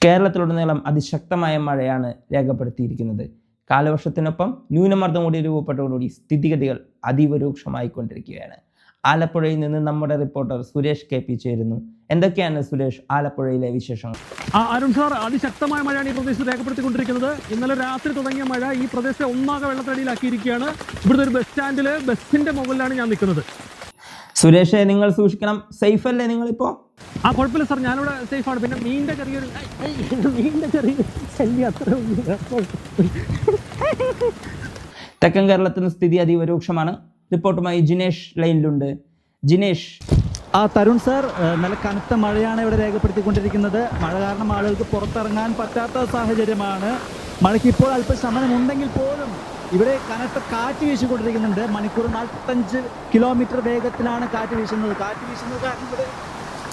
കേരളത്തിലുടനീളം അതിശക്തമായ മഴയാണ് രേഖപ്പെടുത്തിയിരിക്കുന്നത്. കാലവർഷത്തിനൊപ്പം ന്യൂനമർദ്ദം കൂടി രൂപപ്പെട്ടതോടുകൂടി സ്ഥിതിഗതികൾ അതീവ രൂക്ഷമായിക്കൊണ്ടിരിക്കുകയാണ്. ആലപ്പുഴയിൽ നിന്ന് നമ്മുടെ റിപ്പോർട്ടർ സുരേഷ് KP ചേരുന്നു. എന്തൊക്കെയാണ് സുരേഷ് ആലപ്പുഴയിലെ വിശേഷങ്ങൾ? അരുൺ സാർ, അതിശക്തമായ മഴയാണ് ഈ പ്രദേശത്ത് രേഖപ്പെടുത്തിക്കൊണ്ടിരിക്കുന്നത്. ഇന്നലെ രാത്രി തുടങ്ങിയ മഴ ഈ പ്രദേശത്തെ ഒന്നാകെ വെള്ളത്തടിയിലാക്കിയിരിക്കുകയാണ്. ഇവിടുത്തെ ഒരു ബസ് സ്റ്റാൻഡിൽ ബസ്സിന്റെ മുകളിലാണ് ഞാൻ നിൽക്കുന്നത്. സുരേഷ്, നിങ്ങൾ സൂക്ഷിക്കണം. സേഫ് അല്ലേ നിങ്ങളിപ്പോ? കുഴപ്പമില്ല സാർ, ഞാനിവിടെ സേഫാണ്. പിന്നെ മീനിന്റെ ചെറിയൊരു ശല്യം അത്ര. തെക്കൻ കേരളത്തിന് സ്ഥിതി അതീവ രൂക്ഷമാണ്. റിപ്പോർട്ടുമായി ജിനേഷ് ലൈനിലുണ്ട്. ജിനേഷ്. തരുൺ സാർ, നല്ല കനത്ത മഴയാണ് ഇവിടെ രേഖപ്പെടുത്തിക്കൊണ്ടിരിക്കുന്നത്. മഴ കാരണം ആളുകൾക്ക് പുറത്തിറങ്ങാൻ പറ്റാത്ത സാഹചര്യമാണ്. മഴയ്ക്ക് ഇപ്പോൾ അല്പം ശമനമുണ്ടെങ്കിൽ പോലും ഇവിടെ കനത്ത കാറ്റ് വീശിക്കൊണ്ടിരിക്കുന്നുണ്ട്. മണിക്കൂർ 45 കിലോമീറ്റർ വേഗത്തിലാണ് കാറ്റ് വീശുന്നത്. കാരണം ഇവിടെ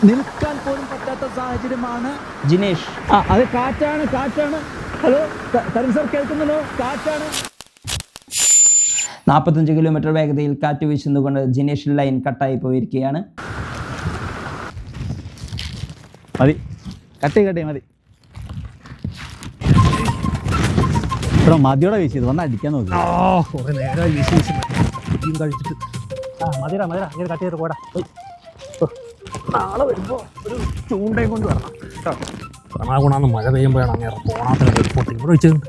നിൽക്കാൻ പോലും പറ്റാത്ത സാഹചര്യമാണ്. ജിനേഷ്, അത് കാറ്റാണ്. ഹലോ തരുൺ സാർ, കേൾക്കുന്നുണ്ടോ? കാറ്റാണ്. 45 കിലോമീറ്റർ വേഗതയിൽ കാറ്റ് വീശുന്നുകൊണ്ട് ജിനേഷ് ലൈൻ കട്ടായി പോയിരിക്കുകയാണ്. മതി, കട്ടി മതി. ഇവിടെ മതിയോടെ വീശിയത് വന്ന് അടിക്കാൻ നോക്കി. കഴിച്ചിട്ട് മതിരാ ഇങ്ങനെ കട്ട് ചെയ്ത് പോടാ. നാളെ വരുമ്പോ ഒരു ചൂണ്ടയും കൊണ്ട് വരണം കേട്ടോ. പ്രണാഗുണാന്ന് മഴ പെയ്യുമ്പോഴാണ് അങ്ങനെ പോണാത്തിന് റിപ്പോർട്ട് ഇവിടെ വെച്ചിട്ടുണ്ട്.